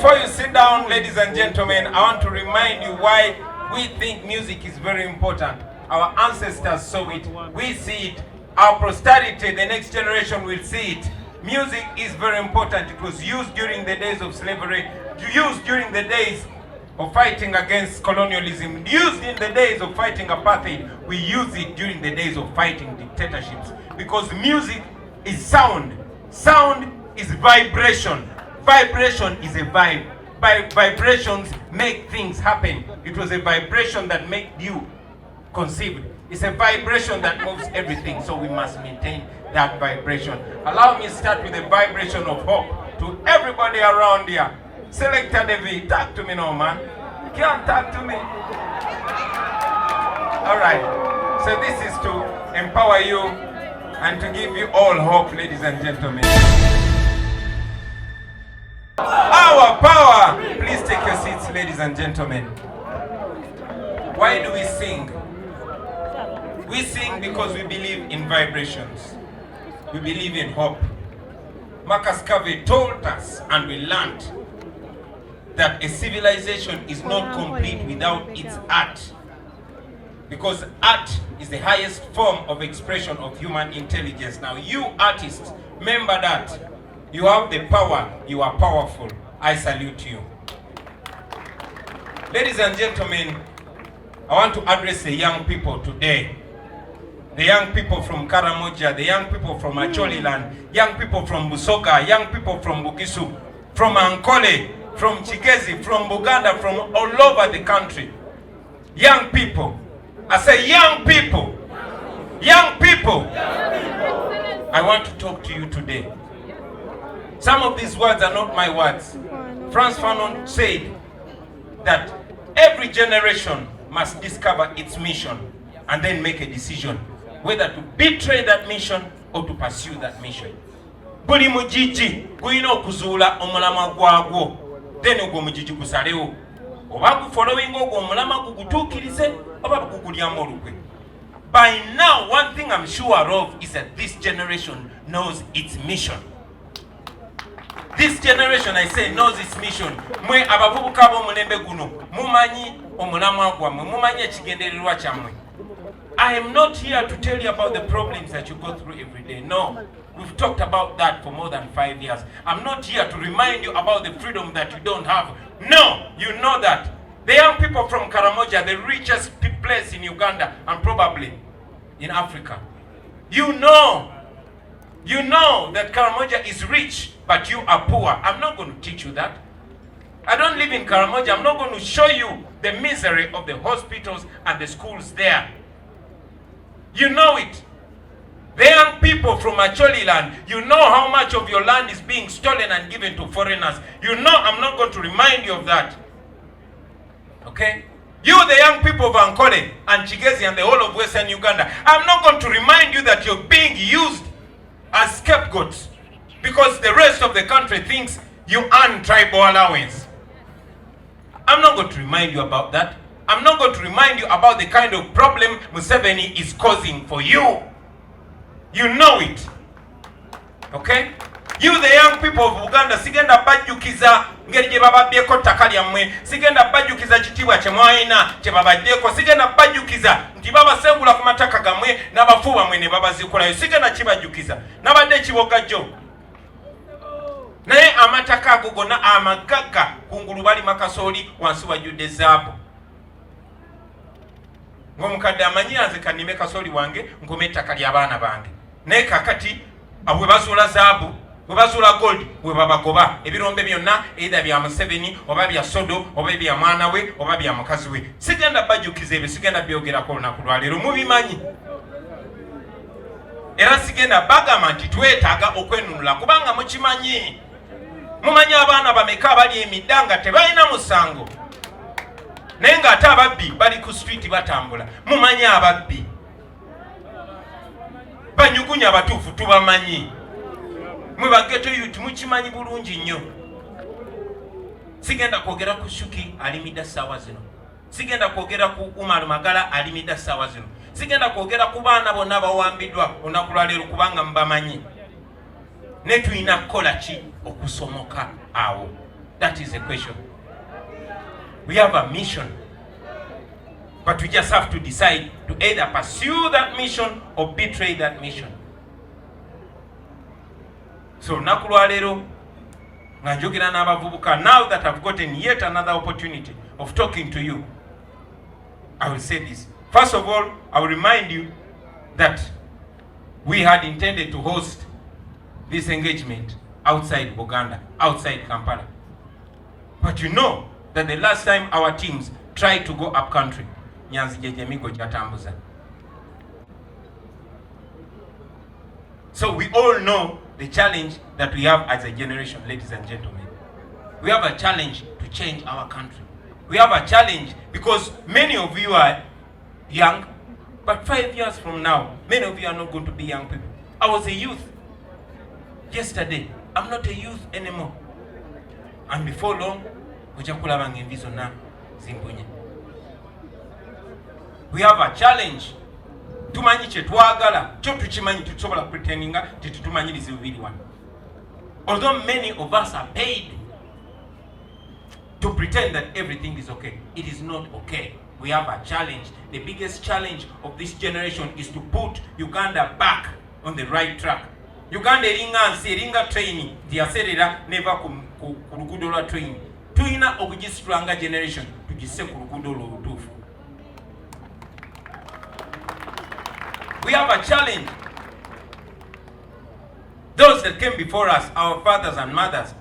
Before you sit down, ladies and gentlemen, I want to remind you why we think music is very important. Our ancestors saw it, we see it, our posterity, the next generation will see it. Music is very important. It was used during the days of slavery, used during the days of fighting against colonialism, used in the days of fighting apartheid. We use it during the days of fighting dictatorships, because music is sound. Sound is vibration. Vibration is a vibe. Vibrations make things happen. It was a vibration that made you conceived. It's a vibration that moves everything, so we must maintain that vibration. Allow me to start with a vibration of hope to everybody around here. Selector David, talk to me now, man. Can't talk to me. All right. So this is to empower you and to give you all hope, ladies and gentlemen. Our power. Please take your seats, ladies and gentlemen. Why do we sing? We sing because we believe in vibrations. We believe in hope. Marcus Garvey told us, and we learned, that a civilization is not complete without its art. Because art is the highest form of expression of human intelligence. Now you artists, remember that. You have the power, you are powerful. I salute you. Ladies and gentlemen, I want to address the young people today. The young people from Karamoja, the young people from Acholiland, young people from Busoga, young people from Bukisu, from Ankole, from Chigezi, from Buganda, from all over the country. Young people. I say young people. Young people. I want to talk to you today. Some of these words are not my words. Frantz Fanon said that every generation must discover its mission and then make a decision whether to betray that mission or to pursue that mission. Buli mujiji guyina okuzuula omulama gwagwo, then ogwo mujiji gusalewo. Oba gufollowing ogwo omulama gugutuukirize oba gugulyamu olukwe. By now, one thing I'm sure of is that this generation knows its mission. This generation, I say, knows its mission. Mwe abavubuka b'omulembe guno mumanyi omulamwa gwammwe, mumanyi ekigendererwa kyammwe. I am not here to tell you about the problems that you go through every day. No, we've talked about that for more than 5 years. I'm not here to remind you about the freedom that you don't have. No, you know that. The young people from Karamoja, the richest place in Uganda and probably in Africa. You know that Karamoja is rich, but you are poor. I'm not going to teach you that. I don't live in Karamoja. I'm not going to show you the misery of the hospitals and the schools there. You know it. The young people from Acholi land, you know how much of your land is being stolen and given to foreigners. You know I'm not going to remind you of that. Okay? You, the young people of Ankole and Chigezi and the whole of Western Uganda, I'm not going to remind you that you're being used as scapegoats because the rest of the country thinks you earn tribal allowance. I'm not going to remind you about that. I'm not going to remind you about the kind of problem Museveni is causing for you. You know it. Okay? You, the young people of Uganda, sigenda bajukiza ngeri gye bababyeko ttaka lyammwe, sigenda bajukiza kitiibwa kye mwalina kye babaddeeko, sigenda bajukiza nti babasengula ku mataka gammwe n'abafu bammwe ne babazikulayo, sigenda kibajukiza nabadde ekiboga jjo. Naye amataka ago gonna amagagga kungulu bali makasooli wansi wajjudde zaabu. Ng'omukadde amanyi nze kannime kasooli wange nkome ettaka ly'abaana bange. Naye kakati bwe bazuula zaabu, bwe bazuula gold, bwe babagoba ebirombe byonna either bya Museveni oba bya Sodo oba bya mwana we oba bya mukazi we. Sigenda bajukiza ebyo, sigenda byogerako olunaku lwa leero, mubimanyi. Era sigenda bagamba nti twetaaga okwenunula kubanga mukimanyi. Mumanyi abaana bameka abali emidda nga tebalina musango. Naye ng'ate ababbi bali ku street batambula. Mumanyi ababbi. Banyugunya abatuufu tubamanyi. Mwe bageto youth mukimanyi bulungi nnyo. Sigenda kwogera ku Shuki alimida ssaawa zino. Sigenda kwogera ku Umar Magala alimida ssaawa zino. Sigenda kwogera ku baana bonna abawambiddwa olunaku lwa leero kubanga mbamanyi. Ne tulina kukola ki okusomoka awo. That is the question. We have a mission, but we just have to decide to either pursue that mission or betray that mission. So nakulwalero nganjogera n'abavubuka, now that I've gotten yet another opportunity of talking to you, I will say this. First of all, I will remind you that we had intended to host this engagement outside Buganda, outside Kampala. But you know that the last time our teams tried to go up country, Nyanzi Jatambuza. So we all know the challenge that we have as a generation, ladies and gentlemen. We have a challenge to change our country. We have a challenge because many of you are young, but 5 years from now, many of you are not going to be young people. I was a youth yesterday. I'm not a youth anymore. And before long, we have a challenge. Tumanyi kye twagala kyo tukimanyi, tusobola pretendinga tetutumanyiriza bibiri wano. Although many of us are paid to pretend that everything is okay, it is not okay. We have a challenge. The biggest challenge of this generation is to put Uganda back on the right track. Uganda eringa training tiyaserera neva ku luguudo lwa training. Tuyina okugisitulanga generation tugisse ku luguudo olutuufu. We have a challenge. Those that came before us, our fathers and mothers,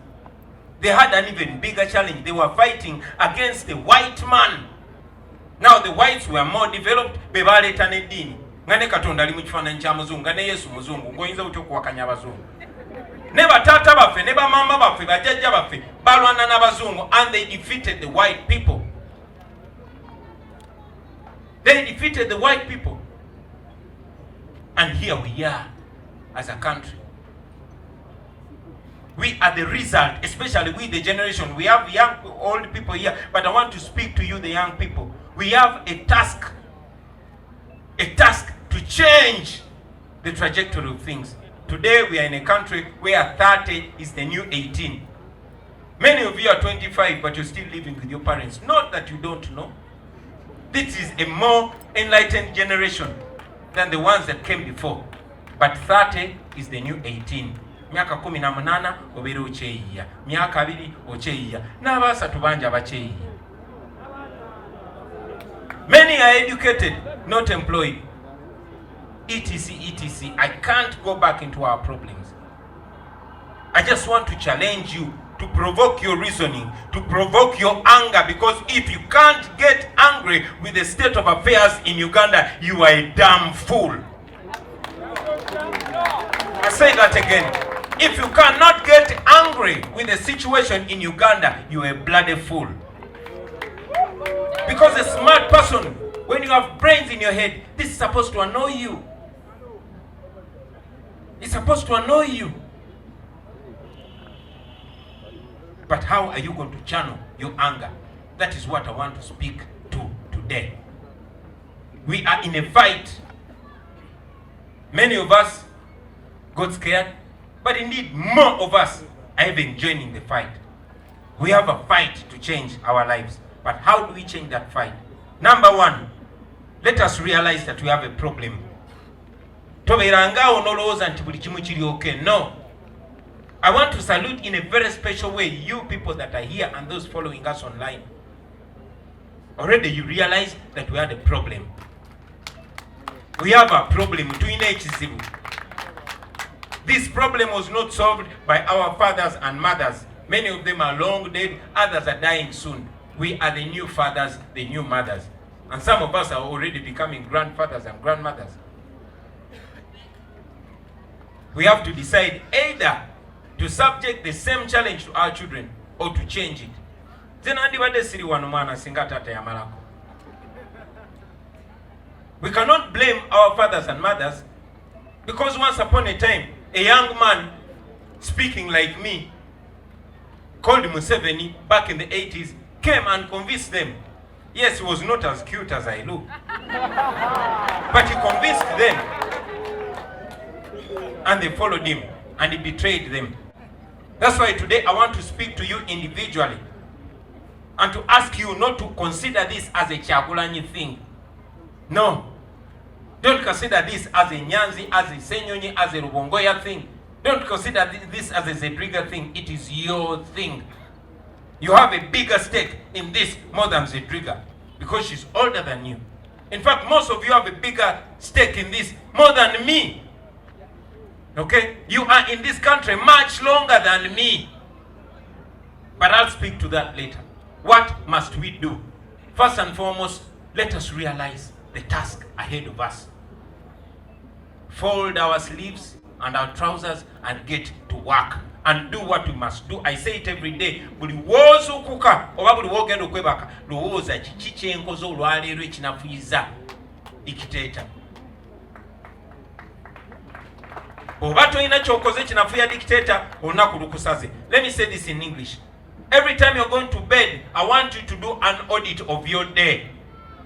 they had an even bigger challenge. They were fighting against the white man. Now the whites were more developed. Bebaleta nedini. Ngane katonda ali mu kifaananyi kya muzungu, ngane Yesu muzungu, ng'oyinza otya okuwakanya abazungu. Ne bataata baffe, ne bamama baffe, bajjajja baffe, balwana n'abazungu, and they defeated the white people. They defeated the white people. And here we are as a country. We are the result, especially we, the generation. We have young, old people here, but I want to speak to you, the young people. We have a task to change the trajectory of things. Today we are in a country where 30 is the new 18. Many of you are 25, but you're still living with your parents. Not that you don't know. This is a more enlightened generation than the ones that came before. But 30 is the new 18. Myaka 18 obere ocheyiya. Myaka 2 ocheyiya. N'abasatu bangi abacheyiya. Many are educated, not employed. etc. I can't go back into our problems. I just want to challenge you, to provoke your reasoning, to provoke your anger, because if you can't get angry with the state of affairs in Uganda, you are a damn fool. I say that again. If you cannot get angry with the situation in Uganda, you are a bloody fool. Because a smart person, when you have brains in your head, this is supposed to annoy you. It's supposed to annoy you. But how are you going to channel your anger? That is what I want to speak to today. We are in a fight. Many of us got scared, but indeed more of us are even joining the fight. We have a fight to change our lives. But how do we change that fight? Number one, let us realize that we have a problem. No. I want to salute in a very special way you people that are here and those following us online. Already you realize that we had a problem. We have a problem. This problem was not solved by our fathers and mothers. Many of them are long dead, others are dying soon. We are the new fathers, the new mothers. And some of us are already becoming grandfathers and grandmothers. We have to decide either to subject the same challenge to our children or to change it. We cannot blame our fathers and mothers, because once upon a time, a young man speaking like me, called Museveni back in the 80s, came and convinced them. Yes, he was not as cute as I look, but he convinced them, and they followed him, and he betrayed them. That's why today I want to speak to you individually and to ask you not to consider this as a Kyagulanyi thing. No. Don't consider this as a Nyanzi, as a Senyonyi, as a Rubongoya thing. Don't consider this as a Zedriga thing. It is your thing. You have a bigger stake in this more than Zedriga because she's older than you. In fact, most of you have a bigger stake in this more than me. Okay? You are in this country much longer than me. But I'll speak to that later. What must we do? First and foremost, let us realize the task ahead of us. Fold our sleeves and our trousers and get to work and do what we must do. I say it every day. Buli wozo kuka oba buli wogenda okwebaka lowooza kiki kyenkoze olwaleero ekinafuyiza dictator. Oba tolina kyokoze ekinafuya dictator olunaku lukusaze. Let me say this in English. Every time you're going to bed, I want you to do an audit of your day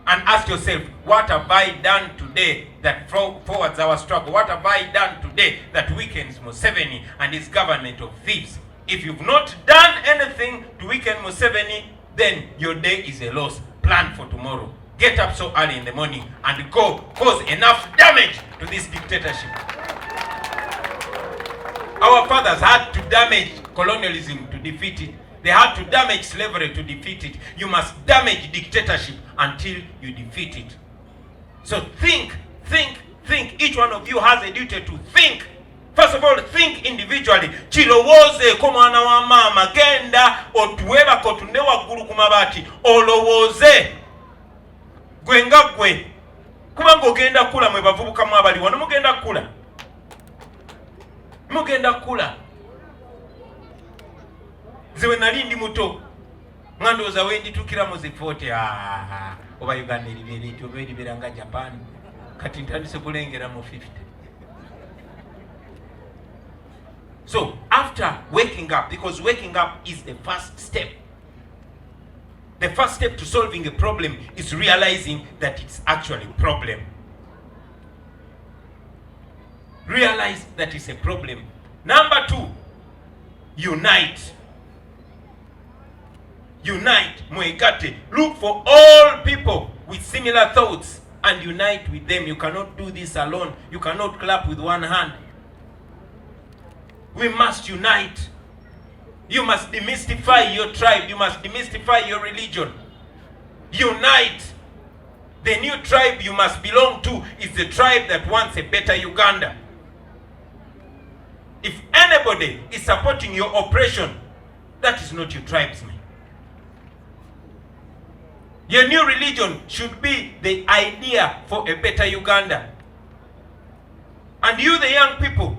and ask yourself, what have I done today that forwards our struggle? What have I done today that weakens Museveni and his government of thieves? If you've not done anything to weaken Museveni, then your day is a loss. Plan for tomorrow. Get up so early in the morning and go cause enough damage to this dictatorship. Our fathers had to damage colonialism to defeat it. They had to damage slavery to defeat it. You must damage dictatorship until you defeat it. So think. Each one of you has a duty to think. First of all, think individually. Chirowoze ko mwana wa mama genda otuweba kotunde waggulu ku mabaati olowooze gwenga gwe kubanga ogenda kula mwe bavubuka mu abali wano mugenda kula ziwe nali ndi muto ngandooza wenditukira mu zifote oba Uganda eribeera oba eribeera nga Japan kati ntandise kulengera mu 50. So after waking up, because waking up is the first step. The first step to solving a problem is realizing that it's actually a problem. Realize that it's a problem. Number 2, unite. Unite, mwegate. Look for all people with similar thoughts and unite with them. You cannot do this alone. You cannot clap with one hand. We must unite. You must demystify your tribe. You must demystify your religion. Unite. The new tribe you must belong to is the tribe that wants a better Uganda. If anybody is supporting your oppression, that is not your tribesman. Your new religion should be the idea for a better Uganda. And you, the young people,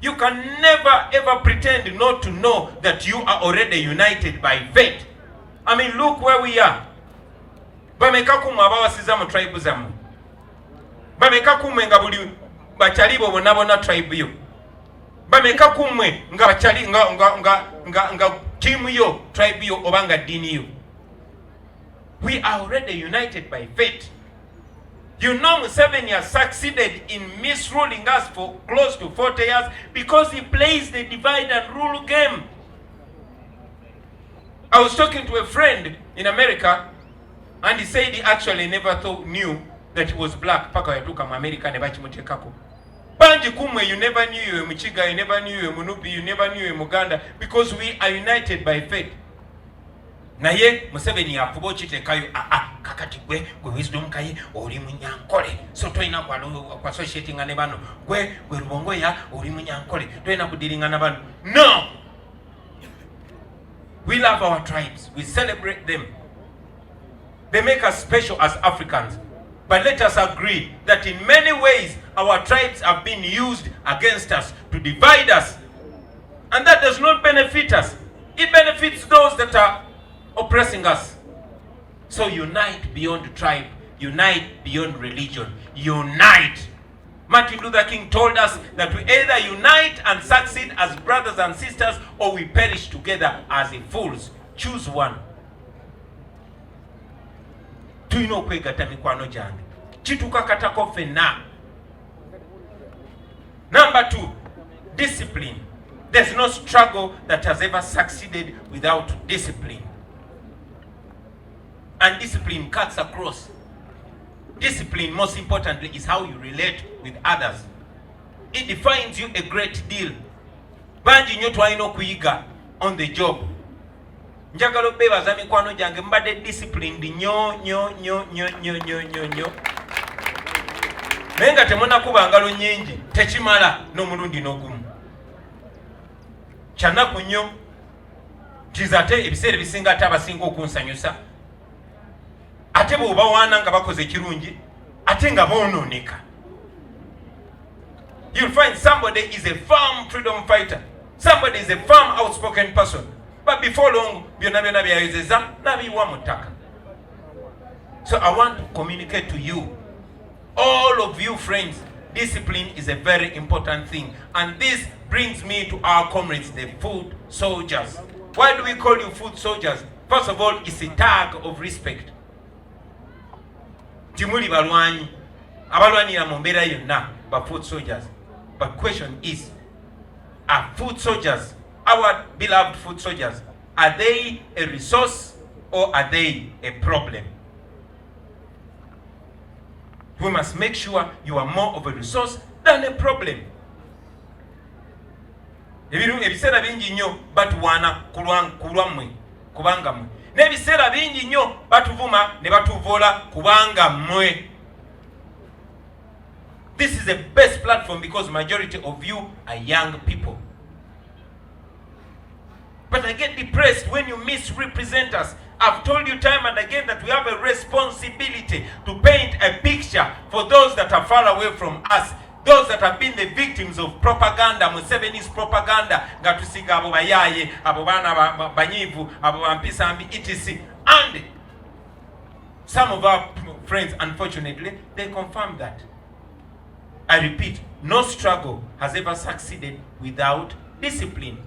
you can never ever pretend not to know that you are already united by fate. I mean, look where we are. Bameka kumwe abawasiza mu tribe zamu. Bameka kumwe nga buli bachali bo bonabona tribe yo. Bameka kumwe nga bachali nga team yo, tribe yo obanga dini yo. We are already united by fate. You know Museveni has succeeded in misruling us for close to 40 years because he plays the divide and rule game. I was talking to a friend in America and he said he actually never knew that he was black. Paka yatuka mu America ne bakimutekako. Banji kumwe, you never knew you were Muchiga, you never knew you were Munubi, you never knew you were Muganda, because we are united by fate. Naye Museveni yafuba kitekayo kakati gwe wisdom kaye oli munyankole so toina kwa associating ne bano gwe Rubongoya oli munyankole toina kudilinga na bano. No, we love our tribes, we celebrate them, they make us special as Africans. But let us agree that in many ways our tribes have been used against us to divide us, and that does not benefit us. It benefits those that are oppressing us. So unite beyond tribe, unite beyond religion, unite. Martin Luther King told us that we either unite and succeed as brothers and sisters, or we perish together as fools. Choose one. Tuyina okwegatta mikwano gyange kitukakatako ffenna. Number 2, discipline. There's no struggle that has ever succeeded without discipline. And discipline cuts across. Discipline, most importantly, is how you relate with others. It defines you a great deal. Banji nyo twalina okuyiga on the job. Njagala obebaza mikwano gyange mbadde disciplined nyo. Naye nga temunakuba ngalo nnyingi tekimala n'omulundi n'ogumu. Kyanaku nnyo nti ate ebiseera ebisinga ate abasinga okunsanyusa ate bw'oba waana nga bakoze ekirungi ate nga boonooneka. You'll find somebody is a firm freedom fighter. Somebody is a firm outspoken person. But before long, byonna byayozeza n'abiyiwa mu ttaka. So I want to communicate to you, all of you friends, discipline is a very important thing. And this brings me to our comrades, the foot soldiers. Why do we call you foot soldiers? First of all, it's a tag of respect. Timuli balwanyi, abalwanira mu mbeera yonna, but foot soldiers. But question is, are foot soldiers, our beloved foot soldiers, are they a resource or are they a problem? We must make sure you are more of a resource than a problem. Ebiseera bingi nnyo batuwaana kulwammwe kubanga mmwe, n'ebiseera bingi nnyo batuvuma ne batuvoola kubanga mmwe. This is the best platform because majority of you are young people. But I get depressed when you misrepresent us. I've told you time and again that we have a responsibility to paint a picture for those that are far away from us, those that have been the victims of propaganda, Museveni's propaganda, ngatusiga abo bayaye, abo bana banyivu, abo bampisambi, etc. And some of our friends, unfortunately, they confirm that. I repeat, no struggle has ever succeeded without discipline.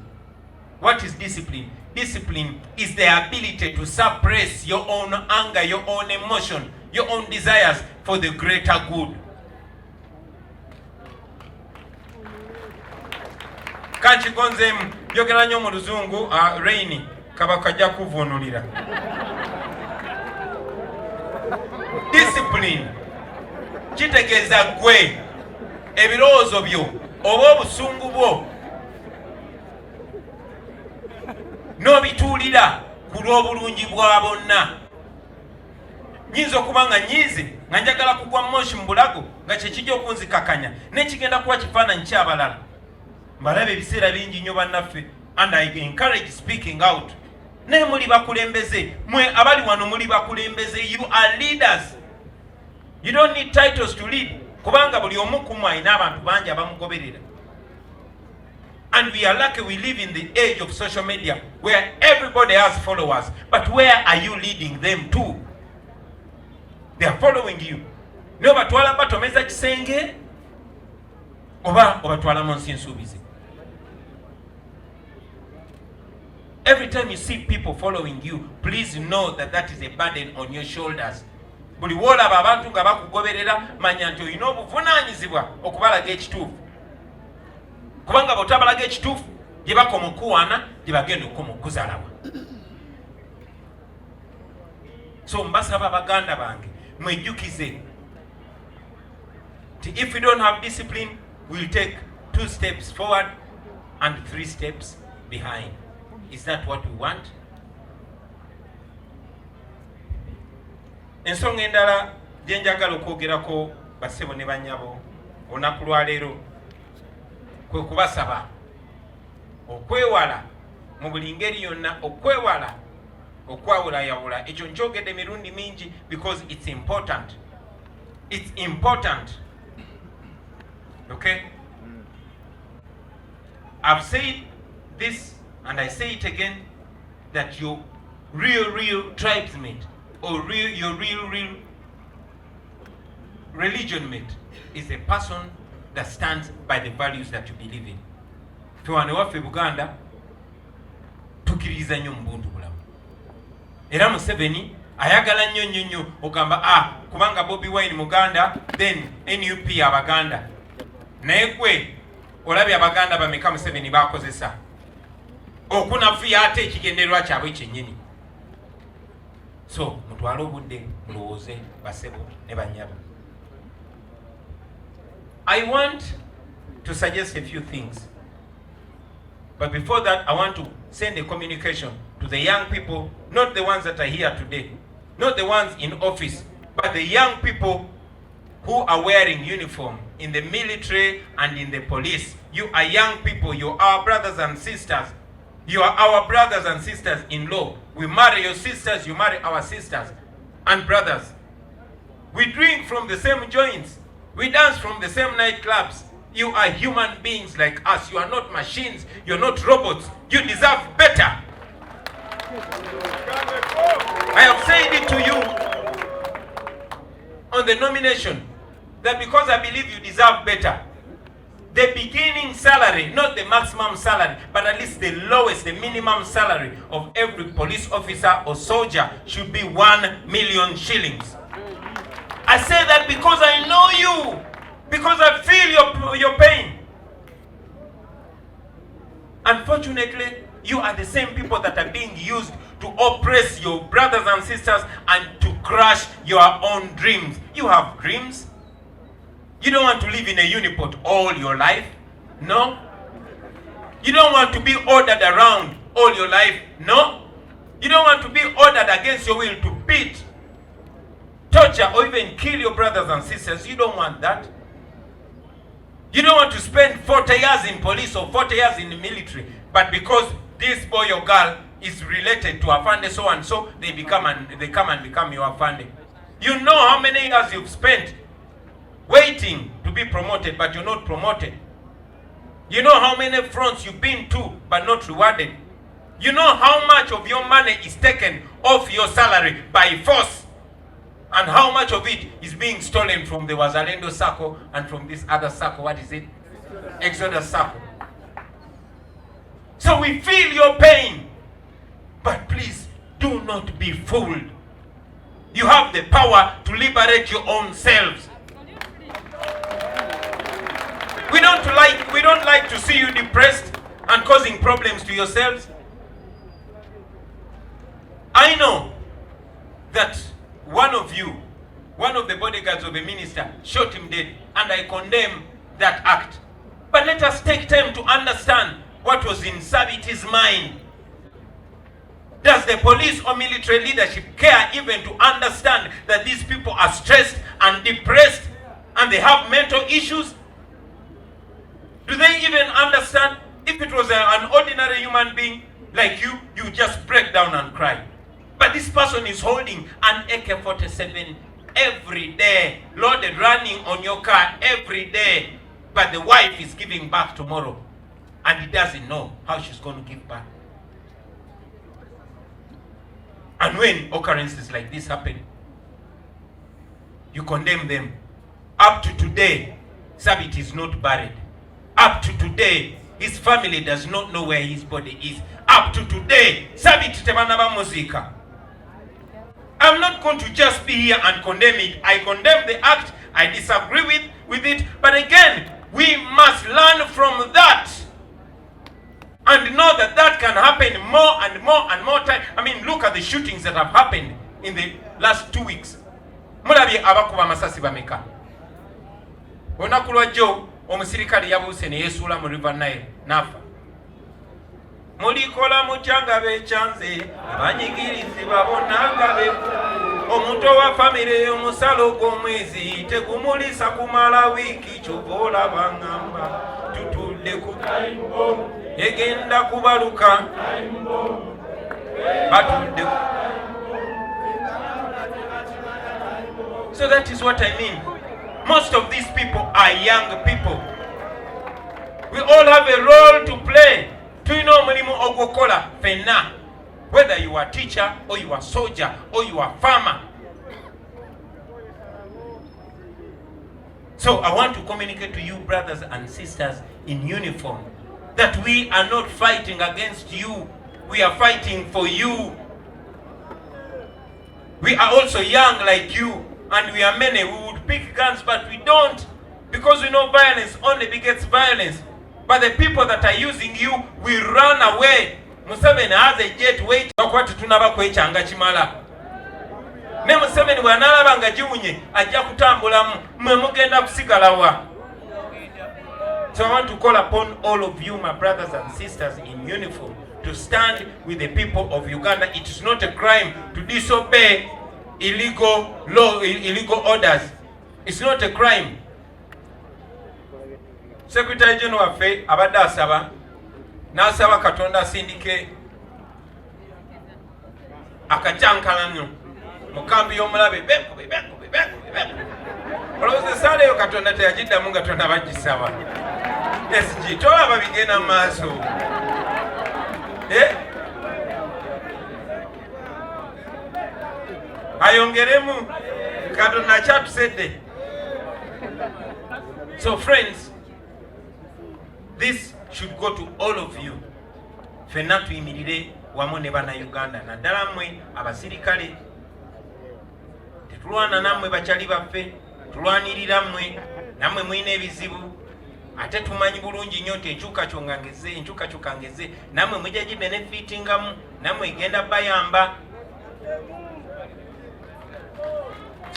What is discipline? Discipline is the ability to suppress your own anger, your own emotion, your own desires for the greater good. Kanchi gonzem yogera nnyo mu luzungu Raini kabakajja kuvunulira. Discipline kitegeeza gwe ebirowoozo byo oba obusungu bwo n'obituulira ku lw'obulungi bwa bonna. Nyinza okuba nga nyiize nga njagala kugwa moshi mu bulago nga kyekijja okunzikakanya n'ekigenda kuba kifaananyi ky'abalala. Mbalaba ebiseera bingi nnyo bannaffe, and I encourage speaking out. Naye muli bakulembeze, mwe abali wano muli bakulembeze, you are leaders. You don't need titles to lead. Kubanga buli omu ku mmwe alina abantu bangi abamugoberera. And we are lucky we live in the age of social media where everybody has followers. But where are you leading them to? They are following you. Ne obatwala batomeza kisenge oba obatwala mu nsi ensuubizi. Every time you see people following you, please know that that is a burden on your shoulders. Buli wolaba abantu nga bakugoberera manya nti olina obuvunaanyizibwa okubalaga ekituufu. Kubanga bw'otabalaga ekituufu gye bakoma okuwaana gye bagenda okukoma okuzaalabwa. So mbasaba baganda bange mwejjukize nti if we don't have discipline, we'll take 2 steps forward and 3 steps behind. Is that what we want? Ensonga endala gye njagala okwogerako bassebo ne bannyabo olunaku lwa leero kwe kubasaba okwewala mu buli ngeri yonna, okwewala okwawulayawula. Ekyo nkyogedde emirundi mingi because it's important. It's important. Okay? I've said this and I say it again, that your real tribesmate or your real religion mate is a person that stands by the values that you believe in. Tuwane waffe Buganda tukiriza nnyo mbuntu bulamu. Era Museveni ayagala nnyo ogamba kubanga Bobi Wine Muganda then NUP Abaganda. Naye gwe olabye Abaganda bameka Museveni bakozesa. okunafuya ate ekigendererwa kyabwe kyennyini. So mutwale obudde mulowooze basebo ne banyaba. I want to suggest a few things. But before that, I want to send a communication to the young people, not the ones that are here today, not the ones in office, but the young people who are wearing uniform in the military and in the police. You are young people, you are our brothers and sisters. You are our brothers and sisters in law. We marry your sisters, you marry our sisters and brothers. We drink from the same joints. We dance from the same nightclubs. You are human beings like us. You are not machines. You're not robots. You deserve better. I have said it to you on the nomination that because I believe you deserve better, the beginning salary, not the maximum salary, but at least the lowest, the minimum salary of every police officer or soldier should be 1 million shillings. I say that because I know you, because I feel your pain. Unfortunately, you are the same people that are being used to oppress your brothers and sisters and to crush your own dreams. You have dreams. You don't want to live in a uniport all your life. No. You don't want to be ordered around all your life. No. You don't want to be ordered against your will to beat, torture, or even kill your brothers and sisters. You don't want that. You don't want to spend 40 years in police or 40 years in the military, but because this boy or girl is related to Afande so and so, they come and become your Afande. You know how many years you've spent waiting to be promoted, but you're not promoted. You know how many fronts you've been to, but not rewarded. You know how much of your money is taken off your salary by force, and how much of it is being stolen from the Wazalendo circle and from this other circle. What is it? Exodus circle. So we feel your pain, but please do not be fooled. You have the power to liberate your own selves. We don't like to see you depressed and causing problems to yourselves. I know that one of the bodyguards of a minister shot him dead, and I condemn that act. But let us take time to understand what was in Sabiti's mind. Does the police or military leadership care even to understand that these people are stressed and depressed and they have mental issues? Do they even understand? If it was an ordinary human being like you, you just break down and cry. But this person is holding an AK-47 every day, loaded, running on your car every day. But the wife is giving birth tomorrow, and he doesn't know how she's going to give birth. And when occurrences like this happen, you condemn them. Up to today, Sabit is not buried. Up to today, his family does not know where his body is. Up to today, Sabit tebanaba muzika. I'm not going to just be here and condemn it. I condemn the act. I disagree with it. But again, we must learn from that and know that that can happen more and more and more time. I mean, look at the shootings that have happened in the last 2 weeks. Mulabi abakuba masasi bameka. Onakulwa jo omusirikali yabuse ne yesuula mu River Nile nafa. Mulikola mukyanga bechanze abanyigirizibwa bonna be omuntu wa famire omusalo gw'omwezi tegumulisa kumala wiiki kyobola bangamba tutudde ku egenda kubaluka batudde. So that is what I mean. Most of these people are young people. We all have a role to play. Whether you are a teacher or you are a soldier or you are a farmer. So I want to communicate to you, brothers and sisters in uniform, that we are not fighting against you. We are fighting for you. We are also young like you, and we are many. We would pick guns, but we don't, because we know violence only begets violence. But the people that are using you will run away Museveni has a jet wait okuba tetunaba kwekyanga kimala. Ne Museveni bw'anaalaba nga giwunye ajja kutambulamu mwe mugenda kusigalawa. So I want to call upon all of you, my brothers and sisters in uniform, to stand with the people of Uganda. It is not a crime to disobey illegal law, illegal orders. It's not a crime. Secretary General waffe abadde asaba n'asaba Katonda asindike akacyankalano mu kambi y'omulabe bekube. Olowooza esaala eyo Katonda teyagiddamu nga Katonda bagisaba. SG tolaba bigenda mu maaso. Ayongeremu Katonda akyatusedde. So friends, this should go to all of you. Fenna tuyimirire wamu ne bannayuganda, naddala mmwe abasirikale. Tetulwana nammwe bakyali baffe, tulwanirira mmwe, nammwe mulina ebizibu. Ate tumanyi bulungi nnyo nti enkyukakyuka ngeze, nammwe mujja gibenefitingamu, nammwe egenda bayamba.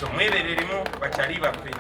So mwebereremu bakyali baffe.